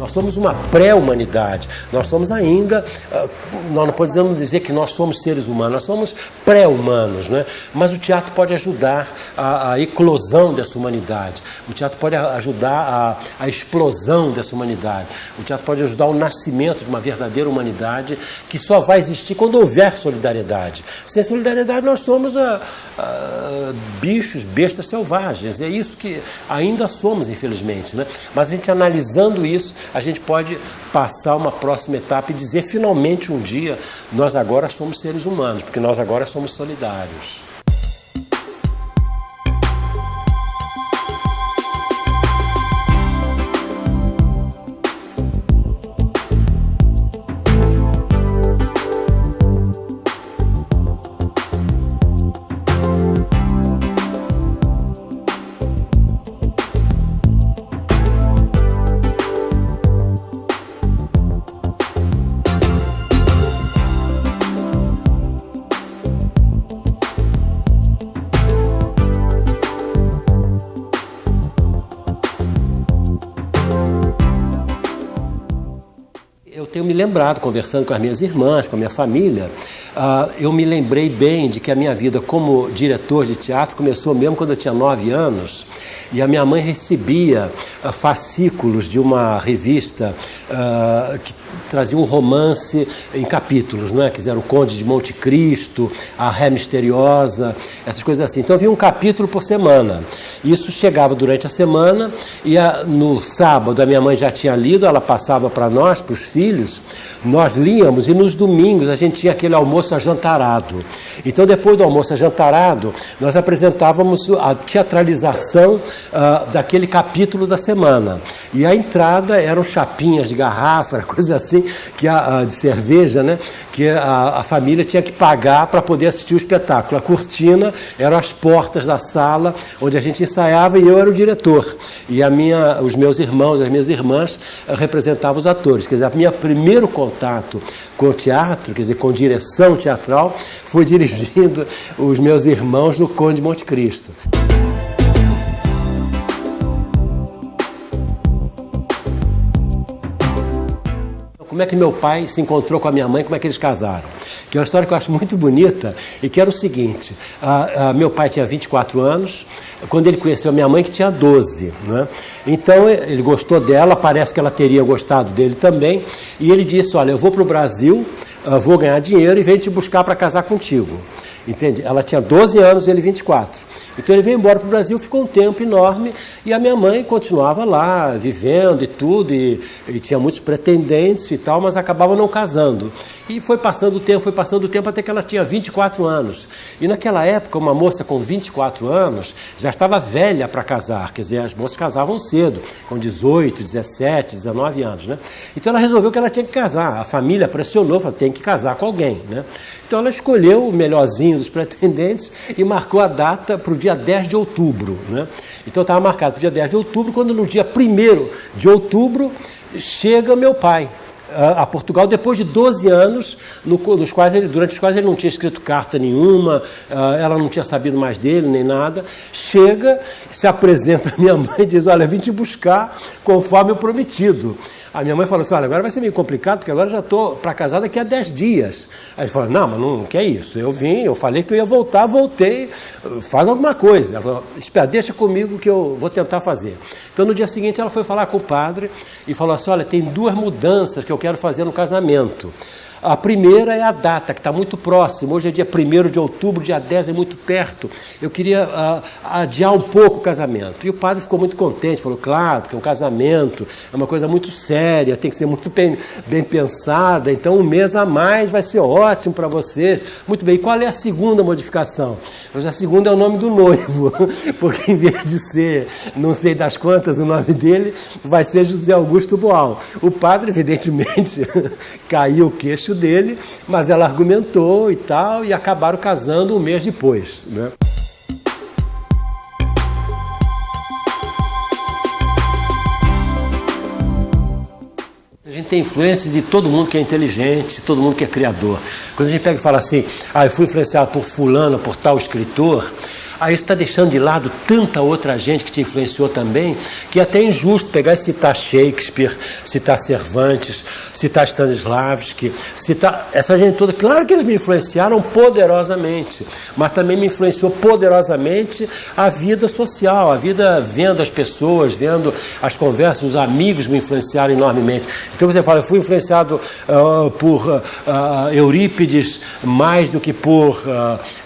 Nós somos uma pré-humanidade, nós somos ainda, nós não podemos dizer que nós somos seres humanos, nós somos pré-humanos, né? Mas o teatro pode ajudar a eclosão dessa humanidade, o teatro pode ajudar a explosão dessa humanidade, o teatro pode ajudar o nascimento de uma verdadeira humanidade que só vai existir quando houver solidariedade. Sem solidariedade nós somos bichos, bestas selvagens, é isso que ainda somos, infelizmente, né? Mas a gente analisando isso, a gente pode passar uma próxima etapa e dizer finalmente um dia, nós agora somos seres humanos, porque nós agora somos solidários. Eu tenho me lembrado, conversando com as minhas irmãs, com a minha família, eu me lembrei bem de que a minha vida como diretor de teatro começou mesmo quando eu tinha 9 anos, e a minha mãe recebia fascículos de uma revista que trazia um romance em capítulos, né? Que era o Conde de Monte Cristo, a Ré Misteriosa, essas coisas assim. Então havia um capítulo por semana. Isso chegava durante a semana e no sábado a minha mãe já tinha lido, ela passava para nós, para os filhos, nós líamos e nos domingos a gente tinha aquele almoço ajantarado. Então depois do almoço ajantarado nós apresentávamos a teatralização daquele capítulo da semana. E a entrada eram chapinhas de garrafa, coisa assim, de cerveja, né? Que a família tinha que pagar para poder assistir o espetáculo. A cortina eram as portas da sala onde a gente ensaiava e eu era o diretor. E os meus irmãos, as minhas irmãs representavam os atores. Quer dizer, o meu primeiro contato com o teatro, quer dizer, com direção teatral, foi dirigindo os meus irmãos no Conde de Monte Cristo. Como é que meu pai se encontrou com a minha mãe, como é que eles casaram? Que é uma história que eu acho muito bonita e que era o seguinte, meu pai tinha 24 anos, quando ele conheceu a minha mãe que tinha 12, né? Então ele gostou dela, parece que ela teria gostado dele também, e ele disse, olha, eu vou para o Brasil, vou ganhar dinheiro e venho te buscar para casar contigo. Entende? Ela tinha 12 anos e ele 24. Então ele veio embora para o Brasil, ficou um tempo enorme e a minha mãe continuava lá, vivendo e tudo, e tinha muitos pretendentes e tal, mas acabava não casando. E foi passando o tempo, até que ela tinha 24 anos. E naquela época, uma moça com 24 anos já estava velha para casar, quer dizer, as moças casavam cedo, com 18, 17, 19 anos, né? Então ela resolveu que ela tinha que casar, a família pressionou, falou, tem que casar com alguém, né? Então ela escolheu o melhorzinho dos pretendentes e marcou a data para o dia 10 de outubro, né? Então estava marcado para o dia 10 de outubro, quando no dia 1º de outubro chega meu pai a Portugal, depois de 12 anos, durante os quais ele não tinha escrito carta nenhuma, ela não tinha sabido mais dele, nem nada. Chega, se apresenta a minha mãe e diz, olha, vim te buscar conforme o prometido. A minha mãe falou assim, olha, agora vai ser meio complicado, porque agora eu já estou para casar daqui a 10 dias. Aí ele falou, não, mas não quer isso. Eu falei que eu ia voltar, voltei, faz alguma coisa. Ela falou, espera, deixa comigo que eu vou tentar fazer. Então no dia seguinte ela foi falar com o padre e falou assim, olha, tem 2 mudanças que eu quero fazer no casamento. A primeira é a data, que está muito próxima. Hoje é dia 1º de outubro, dia 10 é muito perto. Eu queria adiar um pouco o casamento. E o padre ficou muito contente, falou, claro, porque um casamento é uma coisa muito séria, tem que ser muito bem pensada, então 1 mês a mais vai ser ótimo para você. Muito bem, e qual é a segunda modificação? A segunda é o nome do noivo, porque em vez de ser, não sei das quantas, o nome dele vai ser José Augusto Boal. O padre, evidentemente, caiu o queixo dele, mas ela argumentou e tal, e acabaram casando 1 mês depois, né? A gente tem influência de todo mundo que é inteligente, todo mundo que é criador. Quando a gente pega e fala assim, eu fui influenciado por fulano, por tal escritor, Aí isso está deixando de lado tanta outra gente que te influenciou também, que é até injusto pegar e citar Shakespeare, citar Cervantes, citar Stanislavski, citar essa gente toda. Claro que eles me influenciaram poderosamente, mas também me influenciou poderosamente a vida social, a vida vendo as pessoas, vendo as conversas, os amigos me influenciaram enormemente. Então você fala, eu fui influenciado por Eurípides mais do que por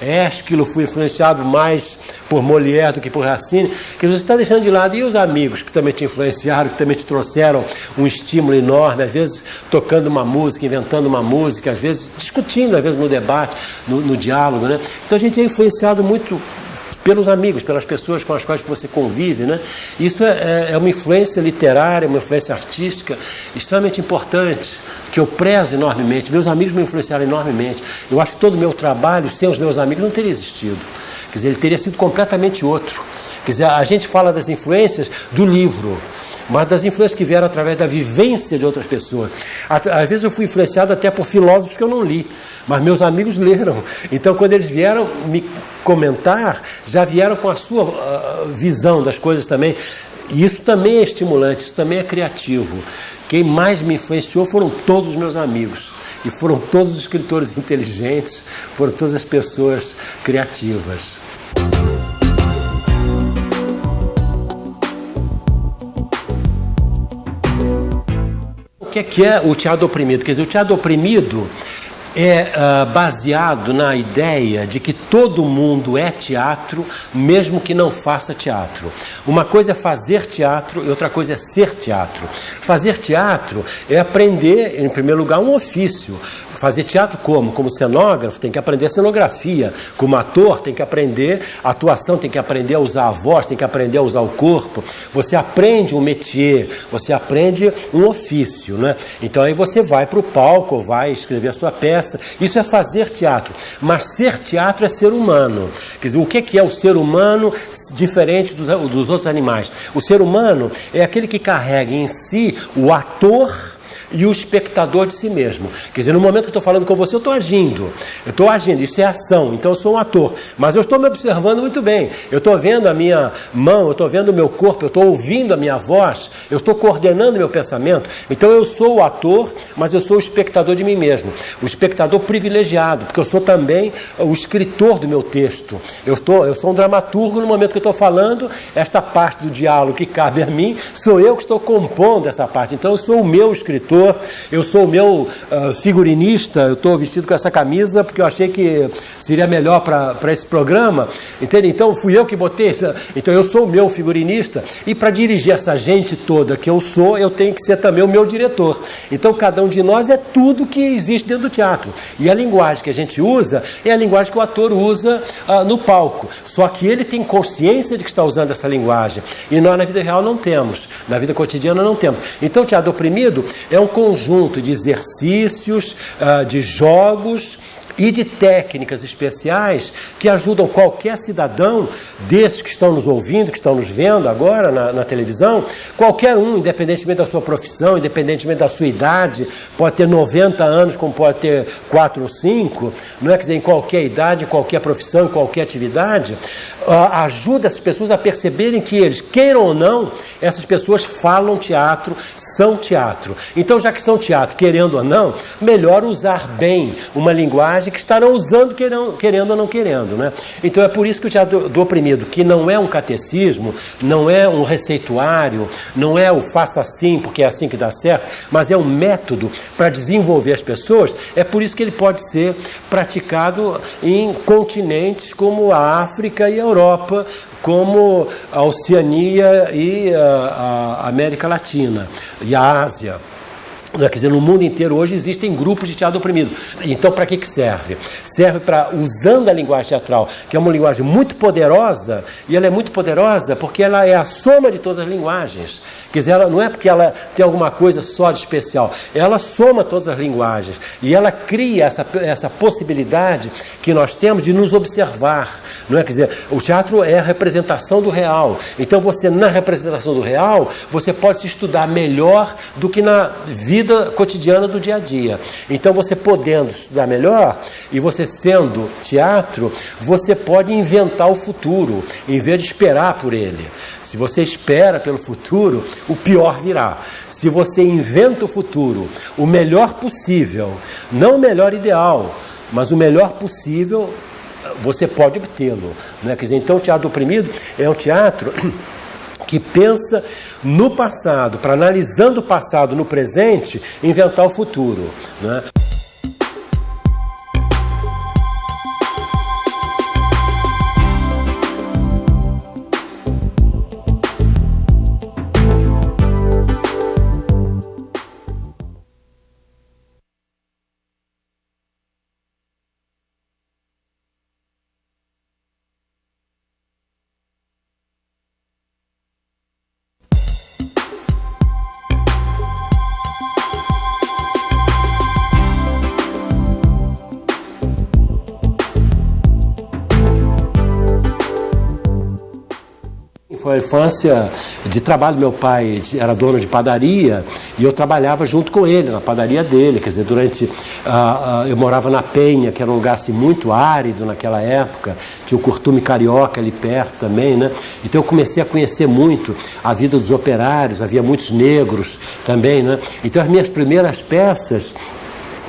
Ésquilo, fui influenciado mais por Molière do que por Racine, que você está deixando de lado. E os amigos que também te influenciaram, que também te trouxeram um estímulo enorme, às vezes tocando uma música, inventando uma música, às vezes discutindo, às vezes no debate, no diálogo, né? Então a gente é influenciado muito pelos amigos, pelas pessoas com as quais você convive, né? Isso é uma influência literária, uma influência artística extremamente importante, que eu prezo enormemente. Meus amigos me influenciaram enormemente. Eu acho que todo o meu trabalho, sem os meus amigos, não teria existido. Quer dizer, ele teria sido completamente outro. Quer dizer, a gente fala das influências do livro, mas das influências que vieram através da vivência de outras pessoas. Às vezes eu fui influenciado até por filósofos que eu não li, mas meus amigos leram. Então, quando eles vieram me comentar, já vieram com a sua visão das coisas também. E isso também é estimulante, isso também é criativo. Quem mais me influenciou foram todos os meus amigos. E foram todos os escritores inteligentes, foram todas as pessoas criativas. O que é o teatro oprimido? Quer dizer, o teatro oprimido é baseado na ideia de que todo mundo é teatro, mesmo que não faça teatro. Uma coisa é fazer teatro e outra coisa é ser teatro. Fazer teatro é aprender, em primeiro lugar, um ofício. Fazer teatro como? Como cenógrafo, tem que aprender cenografia. Como ator, tem que aprender atuação, tem que aprender a usar a voz, tem que aprender a usar o corpo. Você aprende um métier, você aprende um ofício, né? Então aí você vai para o palco, vai escrever a sua peça. Isso é fazer teatro. Mas ser teatro é ser humano. Quer dizer, o que é o ser humano diferente dos outros animais? O ser humano é aquele que carrega em si o ator e o espectador de si mesmo. Quer dizer, no momento que eu estou falando com você, eu estou agindo, isso é ação, então eu sou um ator, mas eu estou me observando muito bem, eu estou vendo a minha mão, eu estou vendo o meu corpo, eu estou ouvindo a minha voz, eu estou coordenando o meu pensamento, então eu sou o ator, mas eu sou o espectador de mim mesmo, o espectador privilegiado, porque eu sou também o escritor do meu texto, eu sou um dramaturgo no momento que eu estou falando, esta parte do diálogo que cabe a mim, sou eu que estou compondo essa parte, então eu sou o meu escritor, eu sou o meu figurinista, eu estou vestido com essa camisa porque eu achei que seria melhor para esse programa, entende? Então fui eu que botei, então eu sou o meu figurinista, e para dirigir essa gente toda que eu sou, eu tenho que ser também o meu diretor. Então cada um de nós é tudo que existe dentro do teatro, e a linguagem que a gente usa é a linguagem que o ator usa no palco, só que ele tem consciência de que está usando essa linguagem, e nós na vida real não temos, na vida cotidiana não temos. Então o teatro oprimido é um conjunto de exercícios, de jogos e de técnicas especiais que ajudam qualquer cidadão desses que estão nos ouvindo, que estão nos vendo agora na televisão, qualquer um, independentemente da sua profissão, independentemente da sua idade, pode ter 90 anos como pode ter 4 ou 5, não é? Quer dizer, em qualquer idade, em qualquer profissão, em qualquer atividade, ajuda essas pessoas a perceberem que eles, queiram ou não, essas pessoas falam teatro, são teatro. Então, já que são teatro, querendo ou não, melhor usar bem uma linguagem que estarão usando querendo ou não querendo, né? Então é por isso que o teatro do oprimido, que não é um catecismo, não é um receituário, não é o faça assim porque é assim que dá certo, mas é um método para desenvolver as pessoas, é por isso que ele pode ser praticado em continentes como a África e a Europa, como a Oceania e a América Latina e a Ásia. Quer dizer, no mundo inteiro hoje existem grupos de teatro oprimido. Então, para que serve? Serve para, usando a linguagem teatral, que é uma linguagem muito poderosa, e ela é muito poderosa porque ela é a soma de todas as linguagens. Quer dizer, ela não é porque ela tem alguma coisa só de especial, ela soma todas as linguagens, e ela cria essa possibilidade que nós temos de nos observar. Não é? Quer dizer, o teatro é a representação do real. Então, você, na representação do real, você pode se estudar melhor do que na vida vida cotidiana do dia a dia. Então você podendo estudar melhor e você sendo teatro, você pode inventar o futuro em vez de esperar por ele. Se você espera pelo futuro, o pior virá. Se você inventa o futuro, o melhor possível, não o melhor ideal, mas o melhor possível, você pode obtê-lo, né? Quer dizer, então o teatro oprimido é um teatro que pensa no passado, para analisando o passado no presente, inventar o futuro, né? Foi a infância de trabalho. Meu pai era dono de padaria e eu trabalhava junto com ele, na padaria dele. Quer dizer, eu morava na Penha, que era um lugar assim, muito árido naquela época. Tinha o Curtume Carioca ali perto também, né? Então eu comecei a conhecer muito a vida dos operários, havia muitos negros também, né? Então as minhas primeiras peças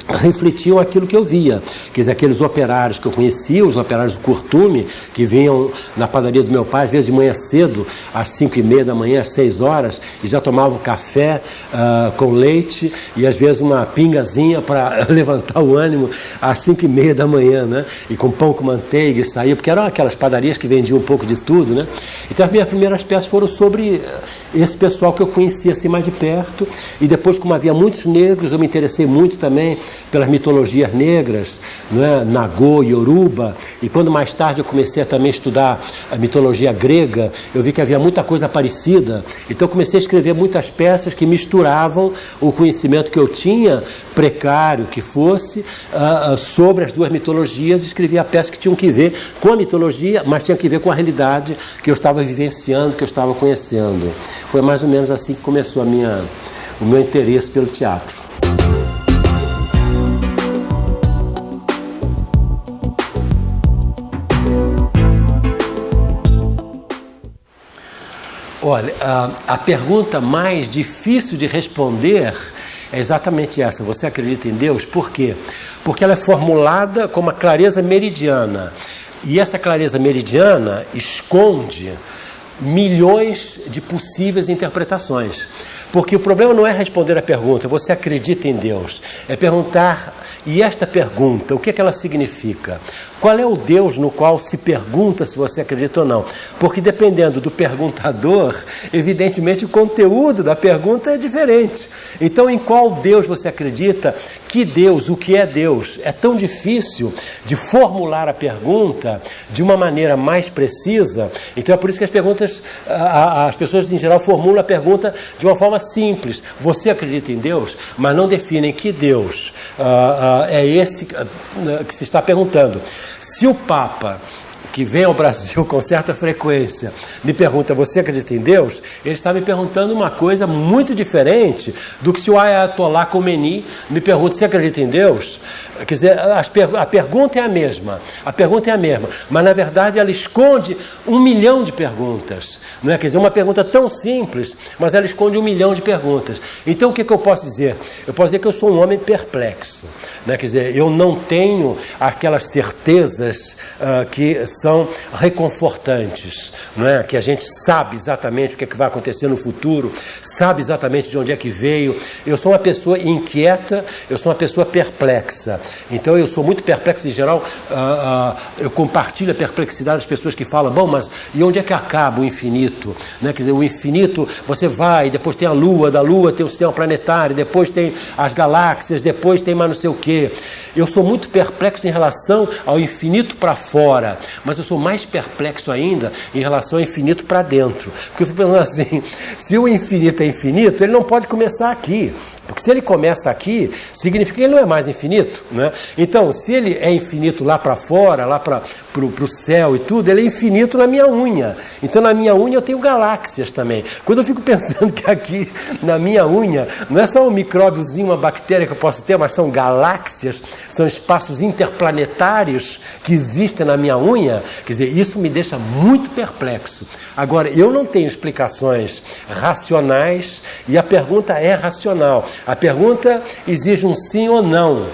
refletiam aquilo que eu via, quer dizer, aqueles operários que eu conhecia, os operários do Curtume, que vinham na padaria do meu pai, às vezes de manhã cedo, às 5h30 da manhã, às 6 horas, e já tomavam café com leite, e às vezes uma pingazinha para levantar o ânimo às 5h30 da manhã, né? E com pão com manteiga, e saía, porque eram aquelas padarias que vendiam um pouco de tudo, né? Então as minhas primeiras peças foram sobre esse pessoal que eu conhecia assim mais de perto, e depois, como havia muitos negros, eu me interessei muito também pelas mitologias negras, né? Nagô, Yoruba, e quando mais tarde eu comecei a também estudar a mitologia grega, eu vi que havia muita coisa parecida, então eu comecei a escrever muitas peças que misturavam o conhecimento que eu tinha, precário que fosse, sobre as duas mitologias, e escrevia peças que tinham que ver com a mitologia, mas tinham que ver com a realidade que eu estava vivenciando, que eu estava conhecendo. Foi mais ou menos assim que começou o meu interesse pelo teatro. Olha, a pergunta mais difícil de responder é exatamente essa. Você acredita em Deus? Por quê? Porque ela é formulada com uma clareza meridiana. E essa clareza meridiana esconde milhões de possíveis interpretações. Porque o problema não é responder a pergunta, você acredita em Deus? É perguntar, e esta pergunta, o que é que ela significa? Qual é o Deus no qual se pergunta se você acredita ou não? Porque dependendo do perguntador, evidentemente o conteúdo da pergunta é diferente. Então, em qual Deus você acredita? Que Deus? O que é Deus? É tão difícil de formular a pergunta de uma maneira mais precisa. Então é por isso que as pessoas em geral formulam a pergunta de uma forma simples. Você acredita em Deus? Mas não definem que Deus é esse que se está perguntando. Se o Papa, que vem ao Brasil com certa frequência, me pergunta, você acredita em Deus? Ele está me perguntando uma coisa muito diferente do que se o Ayatollah Khomeini me pergunta, você acredita em Deus? Quer dizer, a pergunta é a mesma, mas na verdade ela esconde 1 milhão de perguntas, não é? Quer dizer, uma pergunta tão simples, mas ela esconde 1 milhão de perguntas. Então o que eu posso dizer? Eu posso dizer que eu sou um homem perplexo, né? Quer dizer, eu não tenho aquelas certezas que são reconfortantes, não é? Que a gente sabe exatamente o que é que vai acontecer no futuro, sabe exatamente de onde é que veio. Eu sou uma pessoa inquieta, eu sou uma pessoa perplexa. Então eu sou muito perplexo em geral, eu compartilho a perplexidade das pessoas que falam, bom, mas e onde é que acaba o infinito? Né? Quer dizer, o infinito, você vai, depois tem a Lua, da Lua tem o sistema planetário, depois tem as galáxias, depois tem mais não sei o quê. Eu sou muito perplexo em relação ao infinito para fora, mas eu sou mais perplexo ainda em relação ao infinito para dentro. Porque eu fico pensando assim, se o infinito é infinito, ele não pode começar aqui. Porque se ele começa aqui, significa que ele não é mais infinito, né? Então, se ele é infinito lá para fora, lá para o céu e tudo, ele é infinito na minha unha. Então, na minha unha eu tenho galáxias também. Quando eu fico pensando que aqui, na minha unha, não é só um micróbiozinho, uma bactéria que eu posso ter, mas são galáxias, são espaços interplanetários que existem na minha unha, quer dizer, isso me deixa muito perplexo. Agora, eu não tenho explicações racionais e a pergunta é racional. A pergunta exige um sim ou não.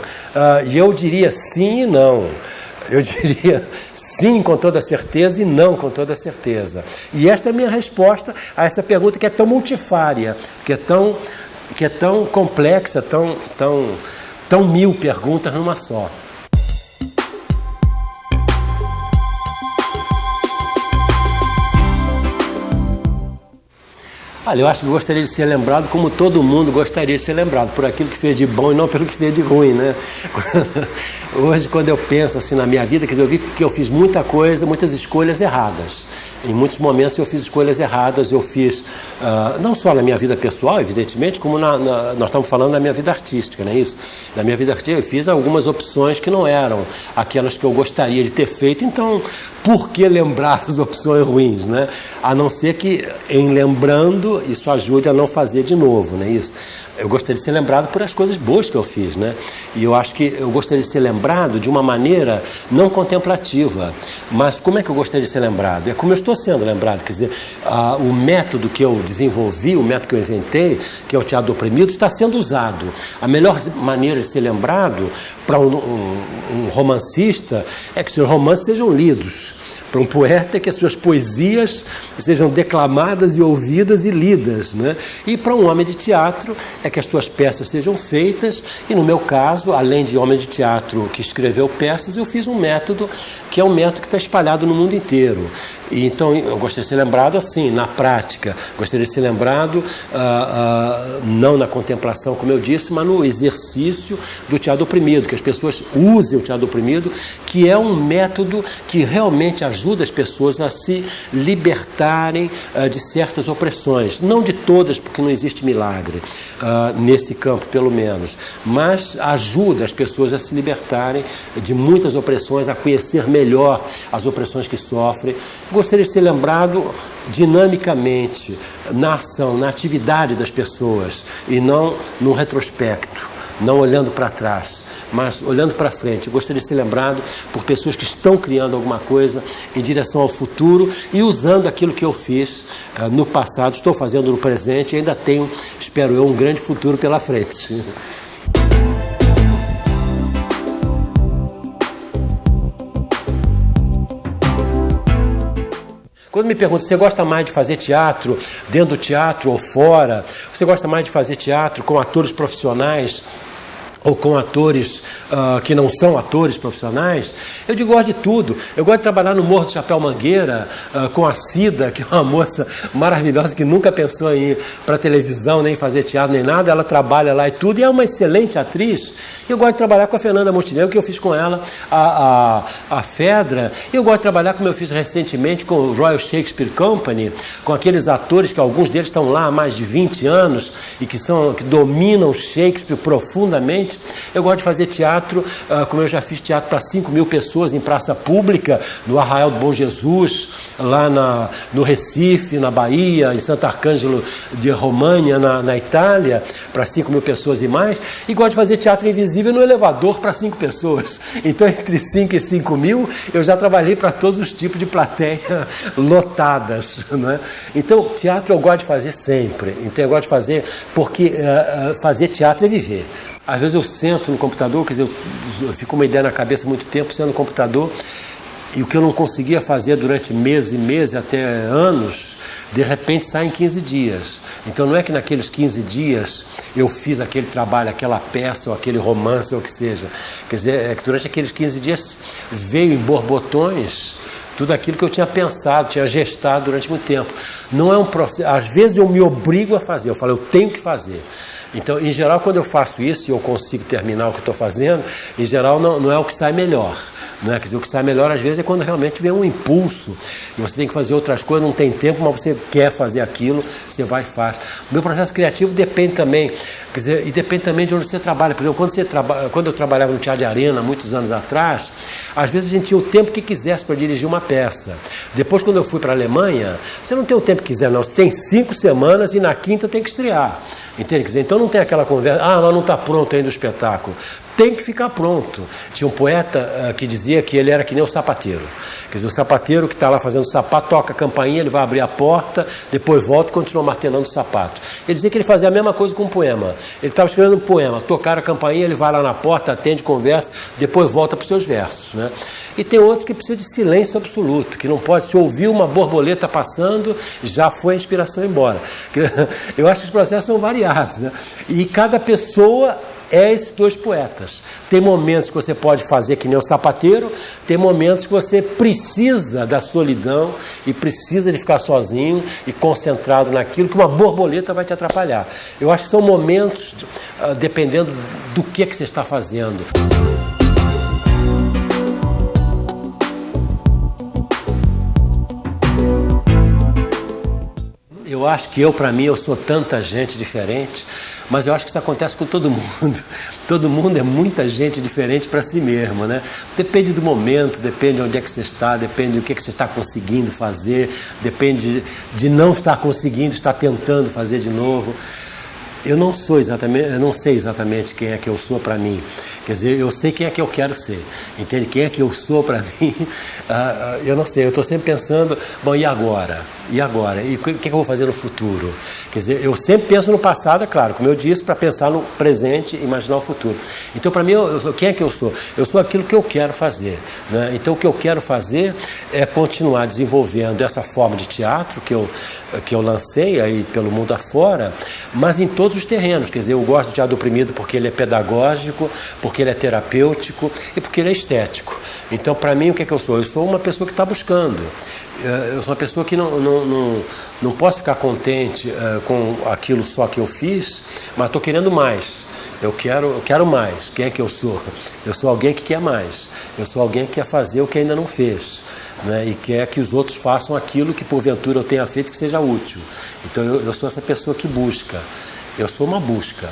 E eu diria sim e não. Eu diria sim com toda certeza e não com toda certeza. E esta é a minha resposta a essa pergunta que é tão multifária, que é tão complexa, tão mil perguntas numa só. Olha, eu acho que gostaria de ser lembrado como todo mundo gostaria de ser lembrado, por aquilo que fez de bom e não pelo que fez de ruim, né? Hoje, quando eu penso assim na minha vida, quer dizer, eu vi que eu fiz muita coisa, muitas escolhas erradas. Em muitos momentos eu fiz escolhas erradas, eu fiz, não só na minha vida pessoal, evidentemente, como nós estamos falando da minha vida artística, não é isso? Na minha vida artística eu fiz algumas opções que não eram aquelas que eu gostaria de ter feito, então por que lembrar as opções ruins, né? A não ser que, em lembrando, isso ajude a não fazer de novo, não é isso? Eu gostaria de ser lembrado por as coisas boas que eu fiz, né? E eu acho que eu gostaria de ser lembrado de uma maneira não contemplativa. Mas como é que eu gostaria de ser lembrado? É como eu estou sendo lembrado, quer dizer, o método que eu desenvolvi, o método que eu inventei, que é o teatro do oprimido, está sendo usado. A melhor maneira de ser lembrado para um romancista é que seus romances sejam lidos. Para um poeta é que as suas poesias sejam declamadas e ouvidas e lidas, né? E para um homem de teatro é que as suas peças sejam feitas, e no meu caso, além de homem de teatro que escreveu peças, eu fiz um método que é um método que está espalhado no mundo inteiro. E então eu gostaria de ser lembrado assim, na prática, gostaria de ser lembrado não na contemplação, como eu disse, mas no exercício do teatro oprimido, que as pessoas usem o teatro oprimido, que é um método que realmente ajuda as pessoas a se libertarem de certas opressões, não de todas, porque não existe milagre nesse campo, pelo menos, mas ajuda as pessoas a se libertarem de muitas opressões, a conhecer melhor as opressões que sofrem. Gostaria de ser lembrado dinamicamente, na ação, na atividade das pessoas, e não no retrospecto, não olhando para trás, mas olhando para frente. Eu gostaria de ser lembrado por pessoas que estão criando alguma coisa em direção ao futuro e usando aquilo que eu fiz no passado, estou fazendo no presente e ainda tenho, espero eu, um grande futuro pela frente. Quando me perguntam, você gosta mais de fazer teatro dentro do teatro ou fora? Você gosta mais de fazer teatro com atores profissionais ou com atores que não são atores profissionais? Eu digo, gosto de tudo. Eu gosto de trabalhar no Morro do Chapéu Mangueira com a Cida, que é uma moça maravilhosa que nunca pensou em ir para televisão, nem fazer teatro, nem nada. Ela trabalha lá e tudo, e é uma excelente atriz. Eu gosto de trabalhar com a Fernanda Montenegro, que eu fiz com ela, a Fedra. Eu gosto de trabalhar, como eu fiz recentemente, com o Royal Shakespeare Company, com aqueles atores que alguns deles estão lá há mais de 20 anos e que dominam Shakespeare profundamente. Eu gosto de fazer teatro, como eu já fiz teatro para 5.000 pessoas em praça pública, no Arraial do Bom Jesus, lá no Recife, na Bahia, em Santo Arcângelo de Romagna, na Itália, para 5.000 pessoas e mais. E gosto de fazer teatro invisível no elevador para 5 pessoas. Então, entre 5 e 5.000, eu já trabalhei para todos os tipos de plateia lotadas, né? Então, teatro eu gosto de fazer sempre. Então, eu gosto de fazer porque fazer teatro é viver. Às vezes eu sento no computador, quer dizer, eu fico com uma ideia na cabeça há muito tempo, sendo no computador, e o que eu não conseguia fazer durante meses e meses, até anos, de repente sai em 15 dias. Então não é que naqueles 15 dias eu fiz aquele trabalho, aquela peça, ou aquele romance, ou o que seja. Quer dizer, é que durante aqueles 15 dias veio em borbotões tudo aquilo que eu tinha pensado, tinha gestado durante muito tempo. Não é um processo, às vezes eu me obrigo a fazer, eu falo, eu tenho que fazer. Então, em geral, quando eu faço isso e eu consigo terminar o que estou fazendo, em geral não é o que sai melhor. Né? Quer dizer, o que sai melhor às vezes é quando realmente vem um impulso e você tem que fazer outras coisas, não tem tempo, mas você quer fazer aquilo, você vai e faz. O meu processo criativo depende também Quer dizer, e depende também de onde você trabalha. Por exemplo, quando eu trabalhava no Teatro de Arena, muitos anos atrás, às vezes a gente tinha o tempo que quisesse para dirigir uma peça. Depois, quando eu fui para a Alemanha, você não tem o tempo que quiser, não. Você tem 5 semanas e na quinta tem que estrear. Entende? Quer dizer, então não tem aquela conversa, mas não está pronto ainda o espetáculo. Tem que ficar pronto. Tinha um poeta que dizia que ele era que nem o sapateiro. Quer dizer, o sapateiro que está lá fazendo o sapato, toca a campainha, ele vai abrir a porta, depois volta e continua martelando o sapato. Ele dizia que ele fazia a mesma coisa com um poema. Ele estava escrevendo um poema, tocaram a campainha, ele vai lá na porta, atende, conversa, depois volta para os seus versos, né? E tem outros que precisam de silêncio absoluto, que não pode se ouvir uma borboleta passando, já foi a inspiração embora. Eu acho que os processos são variados, né? E cada pessoa é esses 2 poetas. Tem momentos que você pode fazer que nem o sapateiro, tem momentos que você precisa da solidão e precisa de ficar sozinho e concentrado naquilo, que uma borboleta vai te atrapalhar. Eu acho que são momentos, dependendo do que você está fazendo. Eu acho que para mim, eu sou tanta gente diferente, mas eu acho que isso acontece com todo mundo. Todo mundo é muita gente diferente para si mesmo, né? Depende do momento, depende de onde é que você está, depende do que você está conseguindo fazer, depende de não estar conseguindo, estar tentando fazer de novo. Eu não sei exatamente quem é que eu sou para mim. Quer dizer, eu sei quem é que eu quero ser. Entende? Quem é que eu sou para mim? Eu não sei. Eu estou sempre pensando, bom, e agora? E agora? E o que eu vou fazer no futuro? Quer dizer, eu sempre penso no passado, é claro, como eu disse, para pensar no presente e imaginar o futuro. Então, para mim, quem é que eu sou? Eu sou aquilo que eu quero fazer, né? Então, o que eu quero fazer é continuar desenvolvendo essa forma de teatro que eu lancei aí pelo mundo afora, mas em todos os terrenos. Quer dizer, eu gosto do teatro do oprimido porque ele é pedagógico, porque ele é terapêutico e porque ele é estético. Então, para mim, o que é que eu sou? Eu sou uma pessoa que está buscando. Eu sou uma pessoa que não posso ficar contente com aquilo só que eu fiz, mas estou querendo mais. Eu quero mais. Quem é que eu sou? Eu sou alguém que quer mais. Eu sou alguém que quer fazer o que ainda não fez, né? E quer que os outros façam aquilo que porventura eu tenha feito que seja útil. Então eu sou essa pessoa que busca. Eu sou uma busca.